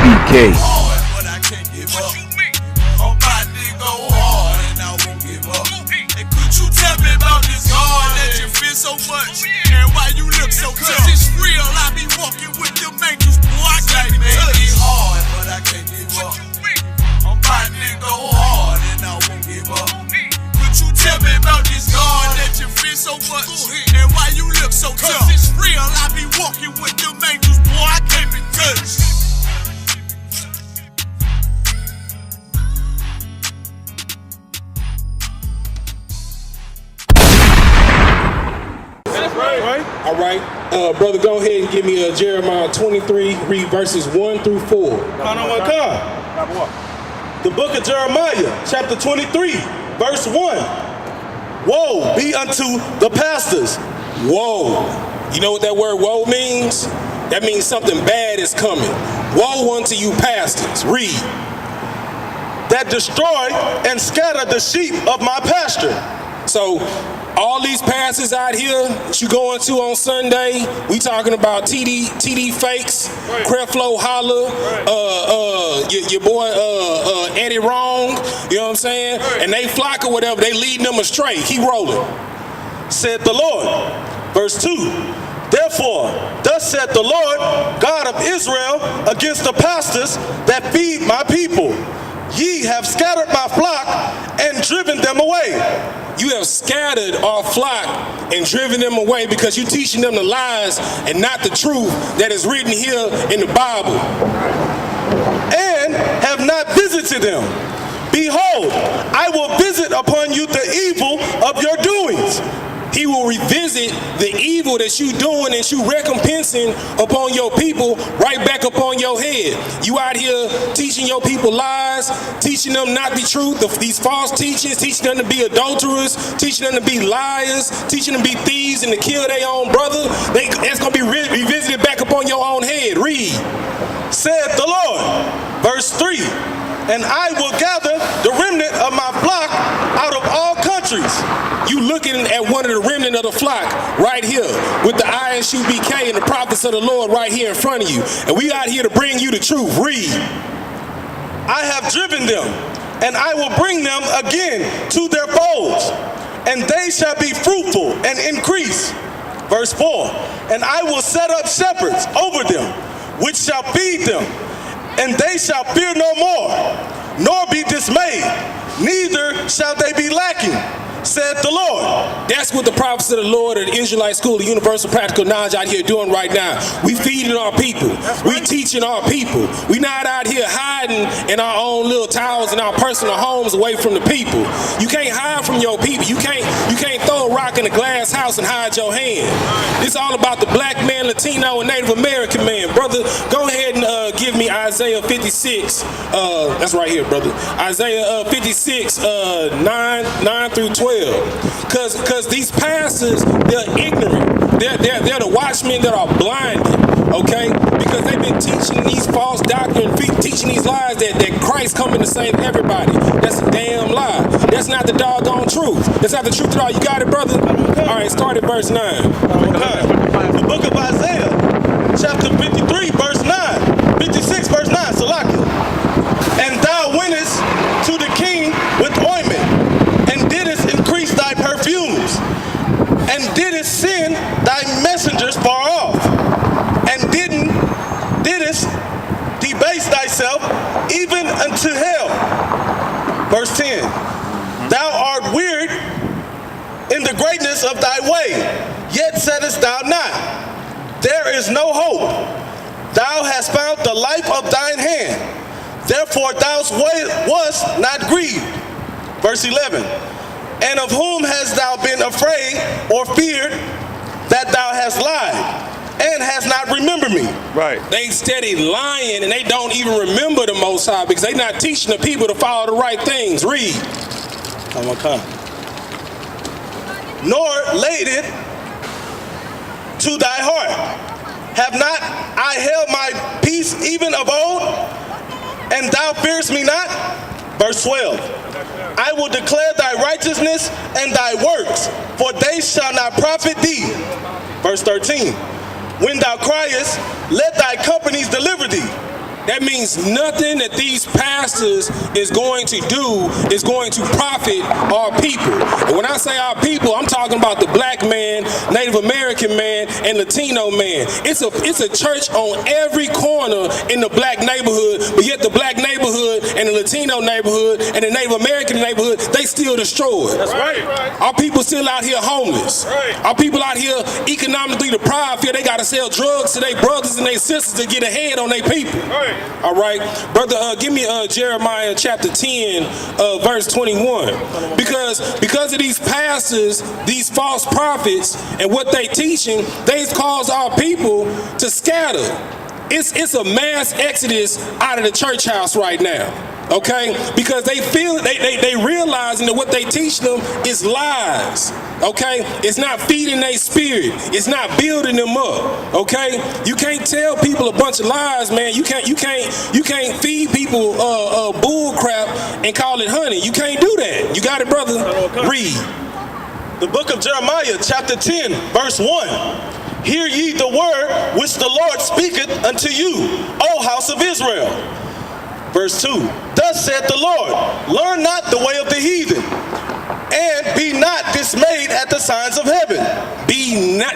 SKYPE. So much, and why you look so tough? It's real, I be walking with them angels, boy, I can't be touched. Hard, but I can't give up. I'm about to go hard, and I won't give up. Could you tell me about this God that you feel so much, and why you look so tough? It's real, I be walking with them angels, boy, I can't be touched. All right, brother, go ahead and give me Jeremiah 23, read verses 1 through 4. The book of Jeremiah, chapter 23, verse 1. Woe be unto the pastors. Woe. You know what that word woe means? That means something bad is coming. Woe unto you pastors. Read. That destroy and scatter the sheep of my pasture. So, all these pastors out here that you going to on Sunday, we talking about TD Fakes, Creflo Holla, your boy Eddie Wrong, you know what I'm saying? And they flock or whatever, they leading them astray. Keep rolling. Said the Lord. Verse 2. Therefore, thus said the Lord, God of Israel, against the pastors that feed my people. Ye have scattered my flock and driven them away. You have scattered our flock and driven them away because you're teaching them the lies and not the truth that is written here in the Bible. And have not visited them. Behold, I will visit upon you the evil of your doings. He will revisit the evil that you doing and you recompensing upon your people right back upon your head. You out here teaching your people lies, teaching them not the truth, these false teachings, teaching them to be adulterers, teaching them to be liars, teaching them to be thieves and to kill their own brother. It's going to be revisited back upon your own head. Read. Said the Lord. Verse 3. And I will gather the remnant of my flock out of all countries. You looking at one of the remnant of the flock right here with the I.S.U.P.K and the prophets of the Lord right here in front of you. And we out here to bring you the truth. Read. I have driven them, and I will bring them again to their folds, and they shall be fruitful and increase. Verse 4. And I will set up shepherds over them, which shall feed them, and they shall fear no more, nor be dismayed, neither shall they be lacking, said the Lord. That's what the prophets of the Lord at the Israelite School of Universal Practical Knowledge out here doing right now. We feeding our people. We teaching our people. We not out here hiding in our own little towers and our personal homes away from the people. You can't hide from your people. You can't throw a rock in a glass house and hide your hand. It's all about the black man, Latino, and Native American man. Brother, go ahead and give me Isaiah 56. That's right here, brother. Isaiah 56, 9 through 12. Cause these pastors, they're ignorant. They're the watchmen that are blinded, okay? Because they've been teaching these false doctrine, teaching these lies that Christ coming to save everybody. That's a damn lie. That's not the doggone truth. That's not the truth at all. You got it, brother? All right, start at verse 9. Okay. The book of Isaiah, chapter 53, verse 9. 56, verse 9, Salaki. And thou wentest to the king with ointment, and didst increase thy perfumes, and didst send thy messengers far off, and didst debase thyself even unto hell. Verse 10. Thou art wearied in the greatness of thy way, yet saidest thou not, there is no hope. Thou hast found the life of thine hand, therefore thou wast not grieved. Verse 11. And of whom hast thou been afraid or feared that thou hast lied, and hast not remembered me? Right. They steady lying and they don't even remember the Most High because they not teaching the people to follow the right things. Read. Nor laid it to thy heart. Have not I held my peace even of old, and thou fearest me not? Verse 12. I will declare thy righteousness and thy works, for they shall not profit thee. Verse 13. When thou criest, let thy companies deliver thee. That means nothing that these pastors is going to do is going to profit our people. And when I say our people, I'm talking about the black man, Native American man, and Latino man. It's a church on every corner in the black neighborhood, but yet the black neighborhood and the Latino neighborhood and the Native American neighborhood, they still destroyed. That's right. Our people still out here homeless. Our people out here economically deprived, feel they gotta sell drugs to their brothers and their sisters to get ahead on their people. All right, brother, give me Jeremiah chapter 10, verse 21. Because of these pastors, these false prophets, and what they teaching, they've caused our people to scatter. It's a mass exodus out of the church house right now. Okay, because they feel they realizing that what they teach them is lies. Okay, it's not feeding their spirit. It's not building them up. Okay, you can't tell people a bunch of lies, man. You can't feed people bull crap and call it honey. You can't do that. You got it, brother? Read. The book of Jeremiah, chapter 10, verse 1. Hear ye the word which the Lord speaketh unto you, O house of Israel. Verse 2, thus saith the Lord, learn not the way of the heathen, and be not dismayed at the signs of heaven.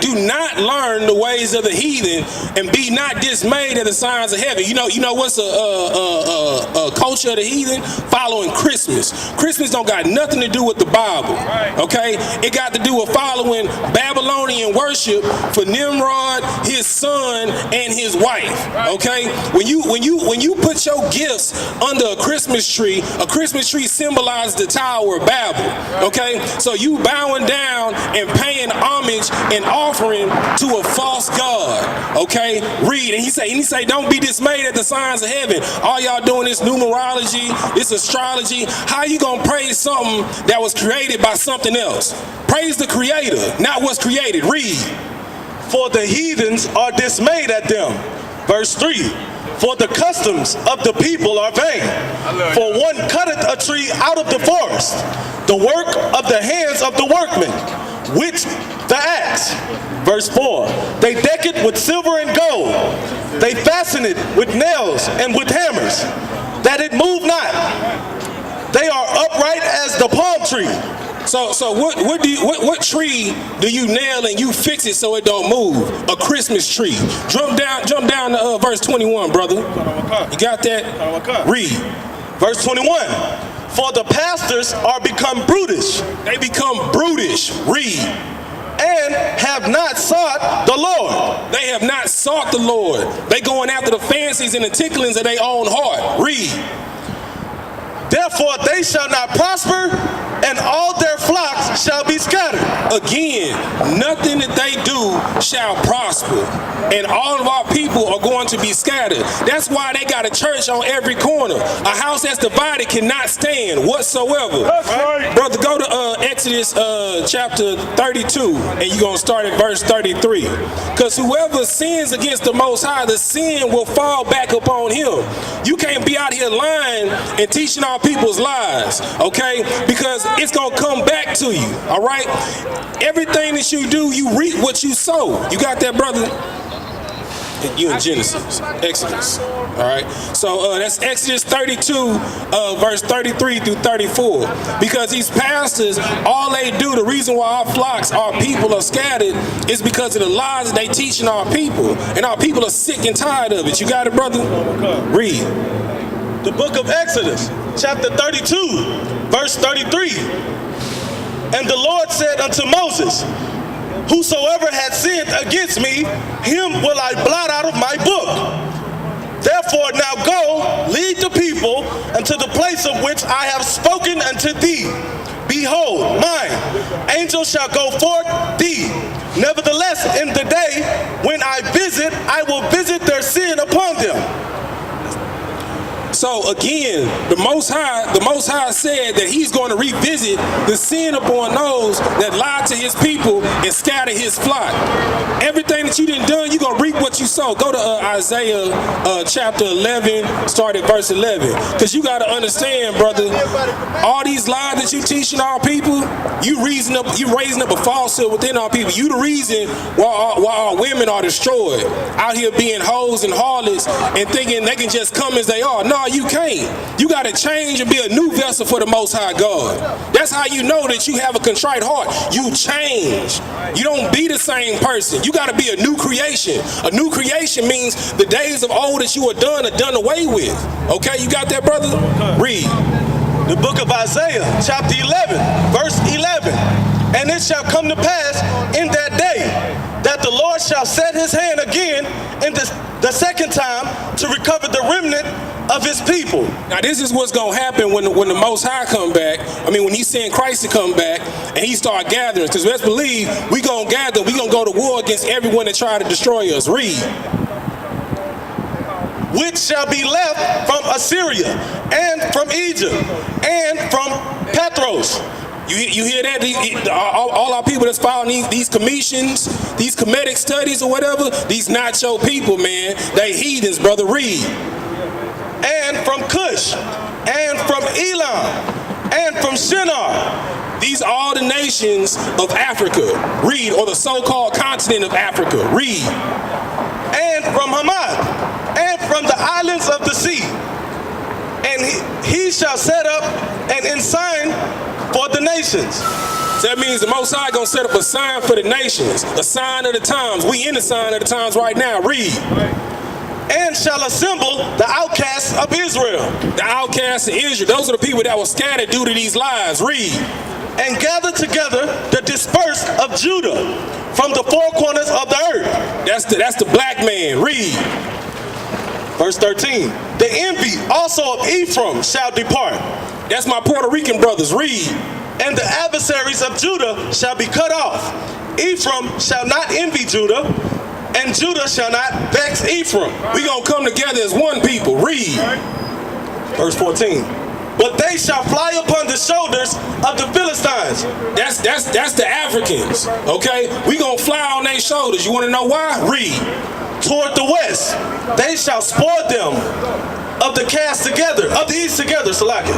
Do not learn the ways of the heathen, and be not dismayed at the signs of heaven. You know what's a culture of the heathen? Following Christmas. Christmas don't got nothing to do with the Bible. Okay, it got to do with following Babylonian worship for Nimrod, his son, and his wife. Okay, when you put your gifts under a Christmas tree symbolizes the Tower of Babel. Okay, so you bowing down and paying homage and offering to a false god. Okay, read. And he say, don't be dismayed at the signs of heaven. All y'all doing this numerology, this astrology. How you gonna praise something that was created by something else? Praise the creator, not what's created. Read. For the heathens are dismayed at them. Verse 3. For the customs of the people are vain. For one cutteth a tree out of the forest, the work of the hands of the workmen, which the axe. Verse 4. They deck it with silver and gold. They fasten it with nails and with hammers, that it move not. They are upright as the palm tree. So what tree do you nail and you fix it so it don't move? A Christmas tree. Jump down to verse 21, brother. You got that? Read. Verse 21. For the pastors are become brutish. They become brutish. Read. And have not sought the Lord. They have not sought the Lord. They going after the fancies and the ticklings of their own heart. Read. Therefore they shall not prosper, and all their flocks shall be scattered. Again, nothing that they do shall prosper, and all of our people are going to be scattered. That's why they got a church on every corner. A house that's divided cannot stand whatsoever. That's right. Brother, go to Exodus chapter 32, and you're going to start at verse 33. Because whoever sins against the Most High, the sin will fall back upon him. You can't be out here lying and teaching our people's lies, okay? Because it's gonna come back to you, all right? Everything that you do, you reap what you sow. You got that, brother? You in Genesis, Exodus, all right? So that's Exodus 32, verse 33 through 34. Because these pastors, all they do, the reason why our flocks, our people are scattered is because of the lies that they teaching our people. And our people are sick and tired of it. You got it, brother? Read. The book of Exodus, chapter 32, verse 33. And the Lord said unto Moses, whosoever hath sinned against me, him will I blot out of my book. Therefore now go, lead the people unto the place of which I have spoken unto thee. Behold, mine angel shall go forth thee. Nevertheless, in the day when I visit, I will visit their sin upon them. So again, the Most High said that he's going to revisit the sin upon those that lied to his people and scatter his flock. Everything that you didn't done, you're going to reap what you sow. Go to Isaiah chapter 11, start at verse 11. Because you got to understand, brother, all these lies that you teaching our people, you raising up a falsehood within our people. You the reason why our women are destroyed, out here being hoes and harlots and thinking they can just come as they are. No, you can't. You got to change and be a new vessel for the Most High God. That's how you know that you have a contrite heart. You change. You don't be the same person. You got to be a new creation. A new creation means the days of old that you are done away with. Okay, you got that, brother? Read. The book of Isaiah, chapter 11, verse 11. And it shall come to pass in that day that the Lord shall set his hand again in the second time to recover the remnant of his people. Now this is what's going to happen when the Most High come back. I mean, when he sent Christ to come back and he start gathering. Because let's believe we going to gather, we going to go to war against everyone that try to destroy us. Read. Which shall be left from Assyria and from Egypt and from Petros. You hear that? All our people that's following these commissions, these Kemetic studies or whatever, these not your people, man. They heathens, brother. Read. And from Cush, and from Elam, and from Shinar. These are all the nations of Africa. Read. Or the so-called continent of Africa. Read. And from Hamath, and from the islands of the sea. And he shall set up an ensign for the nations. So that means the Most High gonna set up a sign for the nations, a sign of the times. We in the sign of the times right now. Read. And shall assemble the outcasts of Israel. The outcasts of Israel. Those are the people that were scattered due to these lies. Read. And gather together the dispersed of Judah from the four corners of the earth. That's the black man. Read. Verse 13. The envy also of Ephraim shall depart. That's my Puerto Rican brothers. Read. And the adversaries of Judah shall be cut off. Ephraim shall not envy Judah, and Judah shall not vex Ephraim. We gonna come together as one people. Read. Verse 14. But they shall fly upon the shoulders of the Philistines. That's the Africans. Okay? We gonna fly on their shoulders. You wanna know why? Read. Toward the west, they shall spoil them of the cast together, of the east together, Salakia.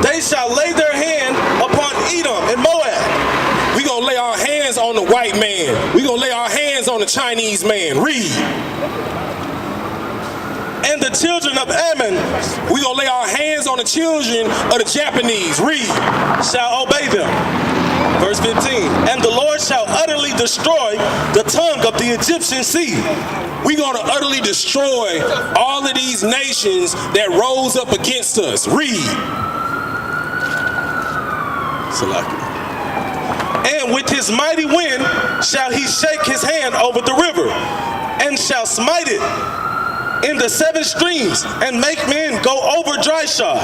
They shall lay their hand upon Edom and Moab. We gonna lay our hands on the white man. We gonna lay our hands on the Chinese man. Read. And the children of Ammon, we gonna lay our hands on the children of the Japanese. Read. Shall obey them. Verse 15. And the Lord shall utterly destroy the tongue of the Egyptian sea. We're going to utterly destroy all of these nations that rose up against us. Read. And with his mighty wind shall he shake his hand over the river, and shall smite it in the seven streams, and make men go over dry shod.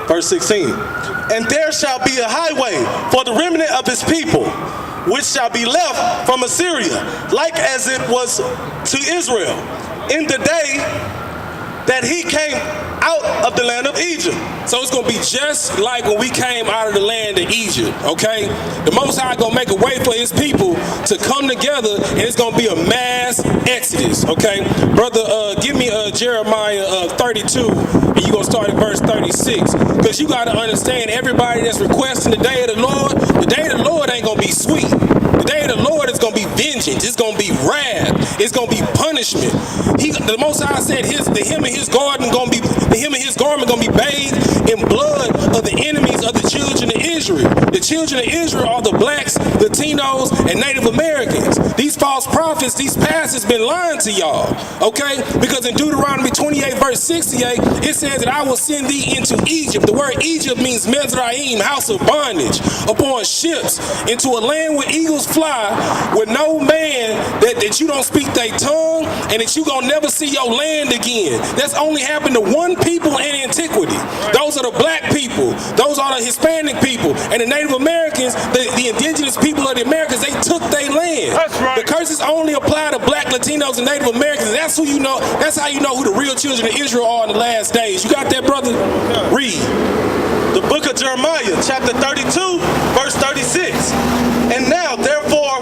Verse 16. And there shall be a highway for the remnant of his people, which shall be left from Assyria, like as it was to Israel in the day that he came out of the land of Egypt. So it's going to be just like when we came out of the land of Egypt, okay? The Most High going to make a way for his people to come together, and it's going to be a mass exodus, okay? Brother, give me Jeremiah 32, and you're going to start at verse 36. Because you got to understand, everybody that's requesting the day of the Lord ain't going to be sweet. The day of the Lord is going to be vengeance. It's going to be wrath. It's going to be punishment. The Most High said him and his garment going to be bathed in blood of the enemies of the children of Israel. The children of Israel are the blacks, Latinos, and Native Americans. These false prophets, these pastors been lying to y'all, okay? Because in Deuteronomy 28 verse 68, it says that I will send thee into Egypt. The word Egypt means Mizraim, house of bondage, upon ships, into a land where eagles fly, where no man that you don't speak their tongue, and that you gonna never see your land again. That's only happened to one people in antiquity. Those are the black people. Those are the Hispanic people. And the Native Americans, the indigenous people of the Americas, they took their land. That's right. The curses only apply to black black, Latinos, and Native Americans. That's who you know. That's how you know who the real children of Israel are in the last days. You got that, brother? Read. The book of Jeremiah, chapter 32, verse 36. And now, therefore,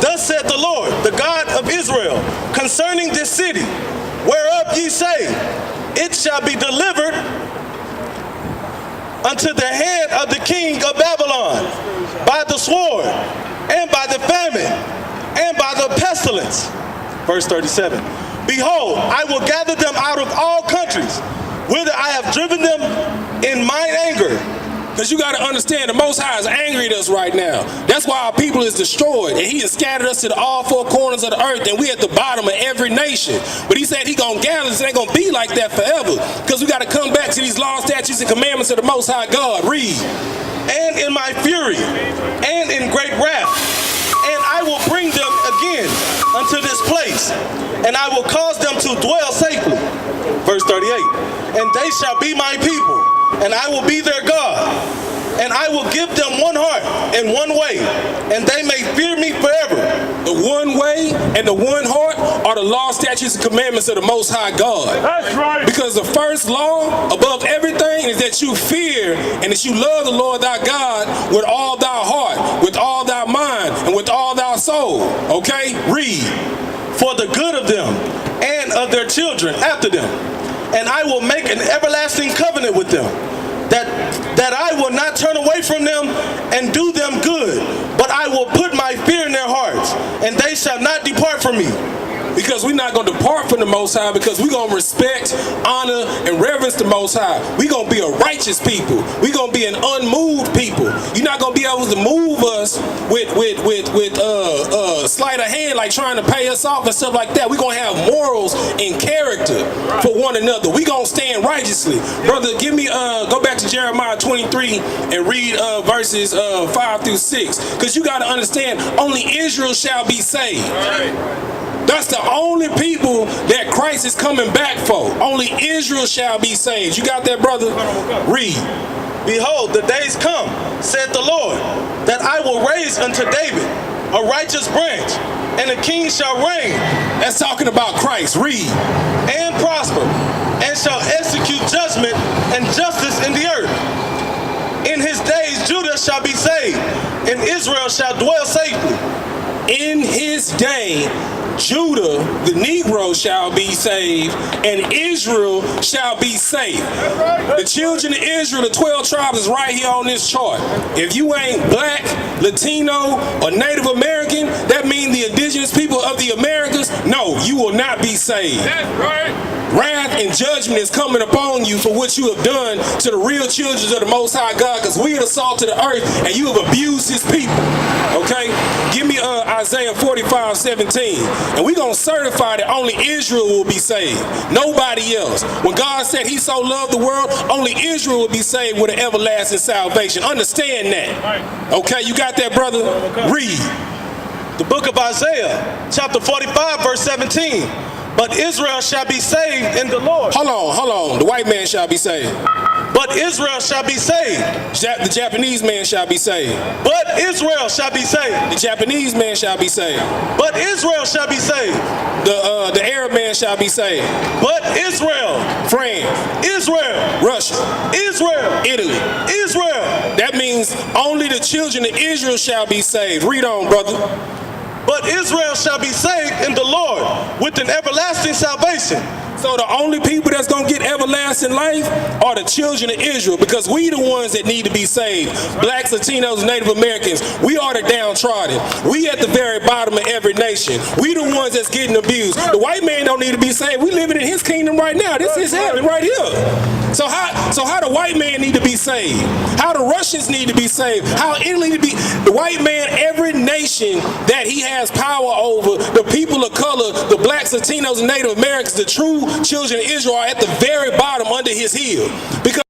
thus saith the Lord, the God of Israel, concerning this city, whereof ye say, it shall be delivered unto the hand of the king of Babylon, by the sword, and by the famine, and by the pestilence. Verse 37. Behold, I will gather them out of all countries, whither I have driven them in mine anger. Because you got to understand, the Most High is angry at us right now. That's why our people is destroyed, and he has scattered us to all four corners of the earth, and we at the bottom of every nation. But he said he gonna gather us. It ain't gonna be like that forever, because we got to come back to these laws, statutes, and commandments of the Most High God. Read. And in my fury, and in great wrath, and I will bring them again unto this place, and I will cause them to dwell safely. Verse 38. And they shall be my people, and I will be their God, and I will give them one heart and one way, and they may fear me forever. The one way and the one heart are the law, statutes, and commandments of the Most High God. That's right. Because the first law above everything is that you fear and that you love the Lord thy God with all thy heart, with all thy mind, and with all thy soul. Okay? Read. For the good of them and of their children after them. And I will make an everlasting covenant with them, that I will not turn away from them and do them good, but I will put my fear in their hearts, and they shall not depart from me. Because we're not going to depart from the Most High, because we're going to respect, honor, and reverence the Most High. We're going to be a righteous people. We're going to be an unmoved people. You're not going to be able to move us with sleight of hand, like trying to pay us off and stuff like that. We're going to have morals and character for one another. We're going to stand righteously. Brother, give me, go back to Jeremiah 23 and read verses 5 through 6. Because you got to understand, only Israel shall be saved. That's the only people that Christ is coming back for. Only Israel shall be saved. You got that, brother? Read. Behold, the days come, said the Lord, that I will raise unto David a righteous branch, and a king shall reign. That's talking about Christ. Read. And prosper, and shall execute judgment and justice in the earth. In his days Judah shall be saved, and Israel shall dwell safely. In his day, Judah, the Negro, shall be saved, and Israel shall be saved. The children of Israel, the 12 tribes, is right here on this chart. If you ain't black, Latino, or Native American, that means the indigenous people of the Americas, no, you will not be saved. That's right. Wrath and judgment is coming upon you for what you have done to the real children of the Most High God, because we are the salt of the earth, and you have abused his people. Okay? Give me Isaiah 45:17. And we're going to certify that only Israel will be saved. Nobody else. When God said he so loved the world, only Israel will be saved with an everlasting salvation. Understand that. Okay, you got that, brother? Read. The book of Isaiah, chapter 45, verse 17. But Israel shall be saved in the Lord. Hold on. The white man shall be saved. But Israel shall be saved. The Japanese man shall be saved. But Israel shall be saved. The Japanese man shall be saved. But Israel shall be saved. The Arab man shall be saved. But Israel. France. Israel. Russia. Israel. Italy. Israel. That means only the children of Israel shall be saved. Read on, brother. But Israel shall be saved in the Lord with an everlasting salvation. So the only people that's going to get everlasting life are the children of Israel, because we the ones that need to be saved. Blacks, Latinos, Native Americans, we are the downtrodden. We at the very bottom of every nation. We the ones that's getting abused. The white man don't need to be saved. We living in his kingdom right now. This is heaven right here. So how the white man need to be saved? How the Russians need to be saved? How Italy to be? The white man, every nation that he has power over, the people of color, the blacks, Latinos, and Native Americans, the true children of Israel are at the very bottom under his heel. Because